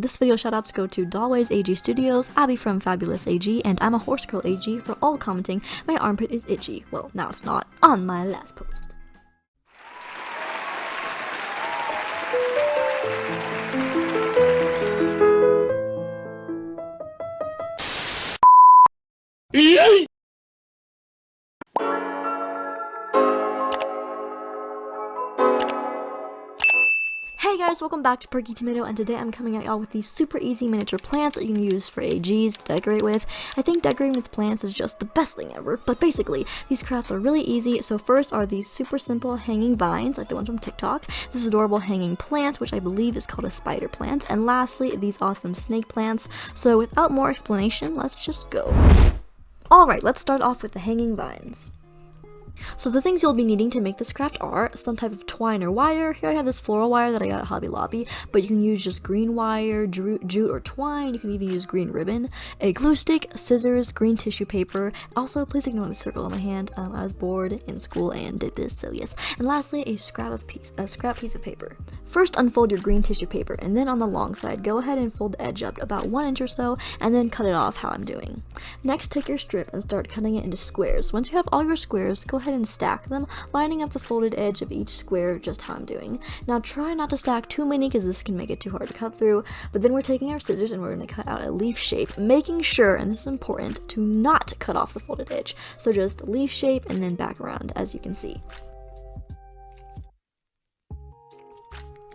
This video shoutouts go to 𝐃𝐨𝐫𝐤𝐲 Studios, Abby from Fabulous AG, and I'm a horse girl AG for all commenting my armpit is itchy. Well, now it's not, on my last post. Hey guys, welcome back to Perky Tomato, and today I'm coming at y'all with these super easy miniature plants that you can use for AGs to decorate with. I think decorating with plants is just the best thing ever, but basically, these crafts are really easy. So first are these super simple hanging vines, like the ones from TikTok, this adorable hanging plant, which I believe is called a spider plant, and lastly, these awesome snake plants. So without more explanation, let's just go. Alright, let's start off with the hanging vines. So the things you'll be needing to make this craft are some type of twine or wire. Here I have this floral wire that I got at Hobby Lobby, but you can use just green wire, jute, or twine. You can even use green ribbon, a glue stick, scissors, green tissue paper. Also, please ignore the circle on my hand. I was bored in school and did this, so yes. And lastly, a scrap piece of paper. First, unfold your green tissue paper, and then on the long side, go ahead and fold the edge up about 1 inch or so, and then cut it off how I'm doing. Next, take your strip and start cutting it into squares. Once you have all your squares, go ahead and stack them, lining up the folded edge of each square just how I'm doing. Now try not to stack too many because this can make it too hard to cut through, but then we're taking our scissors and we're going to cut out a leaf shape, making sure, and this is important, to not cut off the folded edge. So just leaf shape and then back around, as you can see.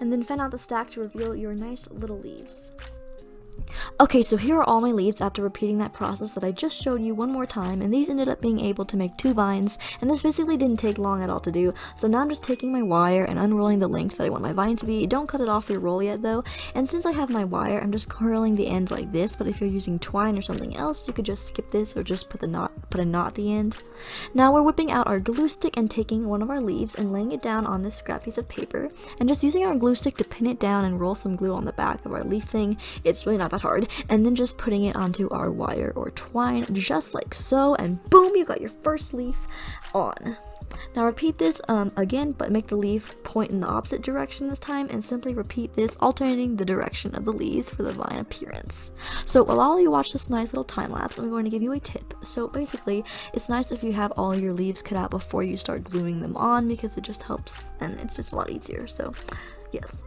And then fan out the stack to reveal your nice little leaves. Okay, so here are all my leaves after repeating that process that I just showed you one more time, and these ended up being able to make 2 vines, and this basically didn't take long at all to do. So now I'm just taking my wire and unrolling the length that I want my vine to be. Don't cut it off your roll yet though, and since I have my wire, I'm just curling the ends like this, but if you're using twine or something else, you could just skip this or just put a knot at the end. Now we're whipping out our glue stick and taking one of our leaves and laying it down on this scrap piece of paper, and just using our glue stick to pin it down and roll some glue on the back of our leaf thing. It's really not that hard. And then just putting it onto our wire or twine just like so, and boom, you got your first leaf on. Now repeat this again, but make the leaf point in the opposite direction this time, and simply repeat this, alternating the direction of the leaves for the vine appearance. So while you watch this nice little time lapse, I'm going to give you a tip. So basically, it's nice if you have all your leaves cut out before you start gluing them on, because it just helps and it's just a lot easier. So yes.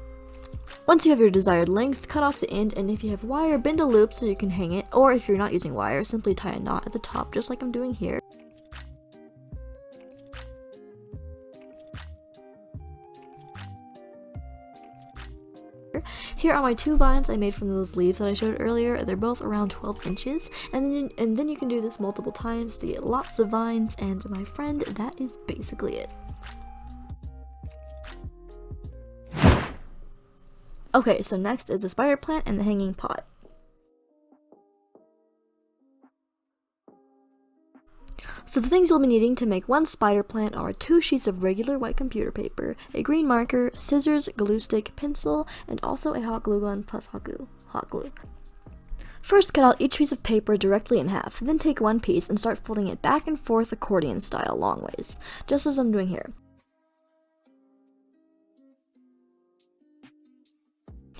Once you have your desired length, cut off the end, and if you have wire, bend a loop so you can hang it, or if you're not using wire, simply tie a knot at the top just like I'm doing here. Here are my 2 vines I made from those leaves that I showed earlier. They're both around 12 inches, and then you can do this multiple times to get lots of vines, and my friend, that is basically it. Okay, so next is the spider plant and the hanging pot. So the things you'll be needing to make one spider plant are 2 sheets of regular white computer paper, a green marker, scissors, glue stick, pencil, and also a hot glue gun plus hot glue. First, cut out each piece of paper directly in half, then take one piece and start folding it back and forth accordion style long ways, just as I'm doing here.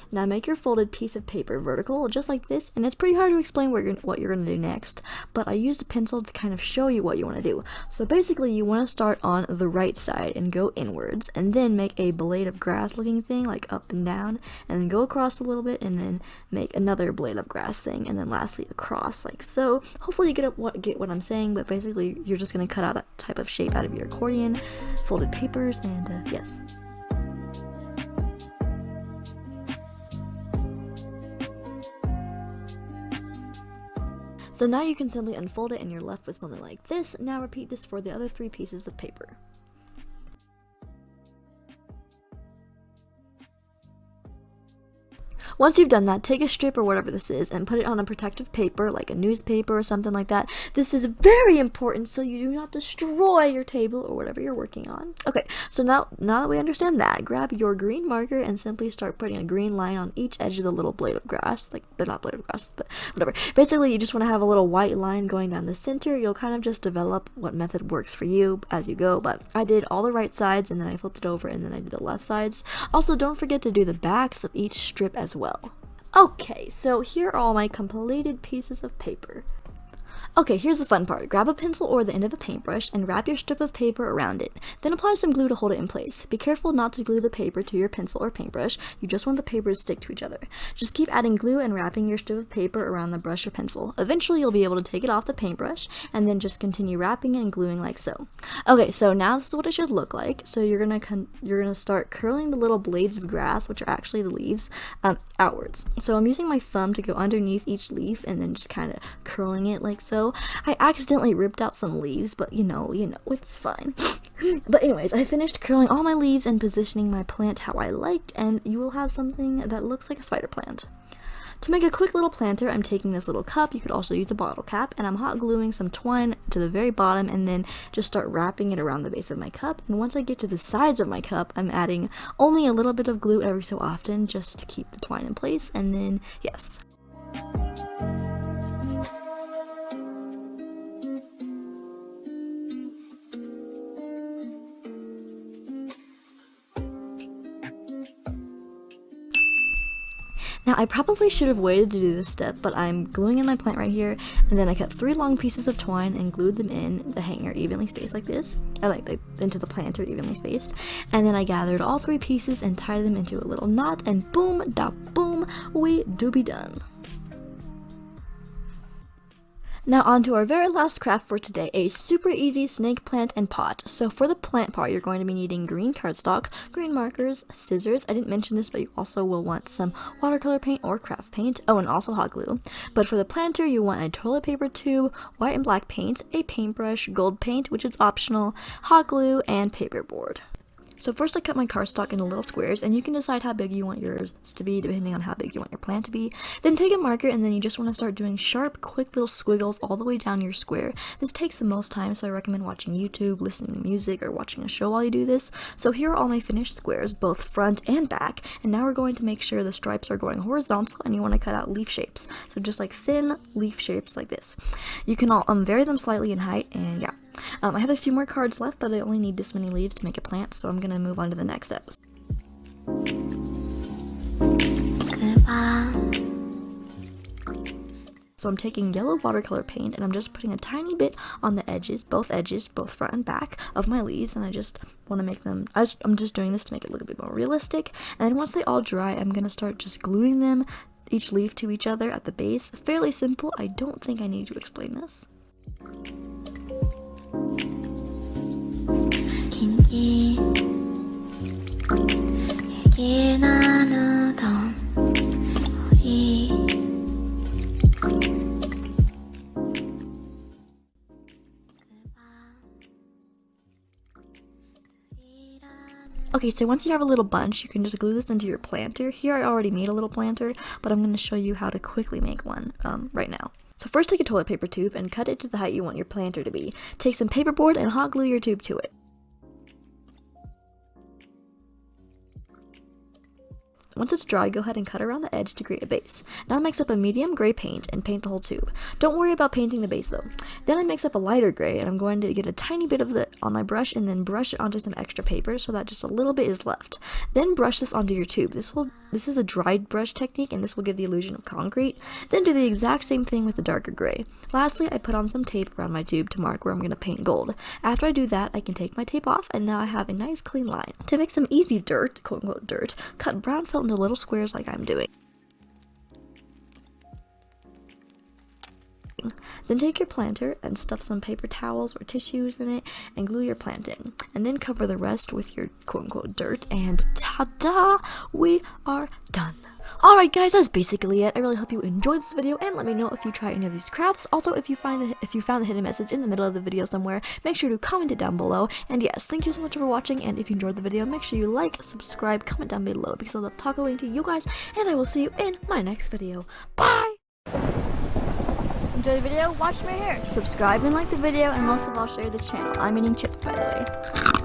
Now make your folded piece of paper vertical, just like this, and it's pretty hard to explain what you're going to do next, but I used a pencil to kind of show you what you want to do. So basically, you want to start on the right side and go inwards, and then make a blade of grass looking thing, like up and down, and then go across a little bit, and then make another blade of grass thing, and then lastly across, like so. Hopefully you get what I'm saying, but basically, you're just going to cut out a type of shape out of your accordion, folded papers, and yes. So now you can simply unfold it and you're left with something like this. Now repeat this for the other 3 pieces of paper. Once you've done that, take a strip or whatever this is and put it on a protective paper, like a newspaper or something like that. This is very important so you do not destroy your table or whatever you're working on. Okay, so now that we understand that, grab your green marker and simply start putting a green line on each edge of the little blade of grass. Like, they're not blade of grass, but whatever. Basically, you just want to have a little white line going down the center. You'll kind of just develop what method works for you as you go, but I did all the right sides and then I flipped it over and then I did the left sides. Also, don't forget to do the backs of each strip as well. Okay, so here are all my completed pieces of paper. Okay, here's the fun part. Grab a pencil or the end of a paintbrush and wrap your strip of paper around it. Then apply some glue to hold it in place. Be careful not to glue the paper to your pencil or paintbrush. You just want the paper to stick to each other. Just keep adding glue and wrapping your strip of paper around the brush or pencil. Eventually, you'll be able to take it off the paintbrush and then just continue wrapping and gluing like so. Okay, so now this is what it should look like. So you're gonna start curling the little blades of grass, which are actually the leaves, outwards. So I'm using my thumb to go underneath each leaf and then just kind of curling it like so. I accidentally ripped out some leaves, but you know, it's fine. But anyways, I finished curling all my leaves and positioning my plant how I liked, and you will have something that looks like a spider plant. To make a quick little planter, I'm taking this little cup, you could also use a bottle cap, and I'm hot gluing some twine to the very bottom and then just start wrapping it around the base of my cup. And once I get to the sides of my cup, I'm adding only a little bit of glue every so often just to keep the twine in place, and then, yes. Now, I probably should have waited to do this step, but I'm gluing in my plant right here, and then I cut 3 long pieces of twine and glued them in the hanger evenly spaced like this. I like into the planter evenly spaced. And then I gathered all 3 pieces and tied them into a little knot, and boom, da boom, we do be done. Now on to our very last craft for today, a super easy snake plant and pot. So for the plant part, you're going to be needing green cardstock, green markers, scissors. I didn't mention this, but you also will want some watercolor paint or craft paint. Oh, and also hot glue. But for the planter, you want a toilet paper tube, white and black paint, a paintbrush, gold paint, which is optional, hot glue, and paperboard. So first I cut my cardstock into little squares, and you can decide how big you want yours to be depending on how big you want your plant to be. Then take a marker, and then you just want to start doing sharp, quick little squiggles all the way down your square. This takes the most time, so I recommend watching YouTube, listening to music, or watching a show while you do this. So here are all my finished squares, both front and back, and now we're going to make sure the stripes are going horizontal, and you want to cut out leaf shapes. So just like thin leaf shapes like this. You can all vary them slightly in height, and yeah. I have a few more cards left, but I only need this many leaves to make a plant, so I'm going to move on to the next step. So I'm taking yellow watercolor paint, and I'm just putting a tiny bit on the edges, both front and back of my leaves, and I just want to make them, I'm just doing this to make it look a bit more realistic. And then once they all dry, I'm going to start just gluing them, each leaf to each other at the base. Fairly simple. I don't think I need to explain this. Okay, so once you have a little bunch, you can just glue this into your planter. Here I already made a little planter, but I'm going to show you how to quickly make one right now. So first take a toilet paper tube and cut it to the height you want your planter to be. Take some paperboard and hot glue your tube to it. Once it's dry, go ahead and cut around the edge to create a base. Now mix up a medium gray paint and paint the whole tube. Don't worry about painting the base though. Then I mix up a lighter gray, and I'm going to get a tiny bit of it on my brush and then brush it onto some extra paper so that just a little bit is left. Then brush this onto your tube. This is a dried brush technique, and this will give the illusion of concrete. Then do the exact same thing with the darker gray. Lastly, I put on some tape around my tube to mark where I'm going to paint gold. After I do that, I can take my tape off, and now I have a nice clean line. To make some easy dirt, quote unquote dirt, cut brown felt into little squares like I'm doing. Then take your planter and stuff some paper towels or tissues in it and glue your plant in. And then cover the rest with your quote-unquote dirt, and ta-da! We are done. Alright guys, that's basically it. I really hope you enjoyed this video, and let me know if you try any of these crafts. Also, if you found the hidden message in the middle of the video somewhere, make sure to comment it down below. And yes, thank you so much for watching, and if you enjoyed the video, make sure you like, subscribe, comment down below, because I love talking to you guys, and I will see you in my next video. Bye! Enjoy the video, watch my hair, subscribe and like the video, and most of all, share the channel. I'm eating chips, by the way.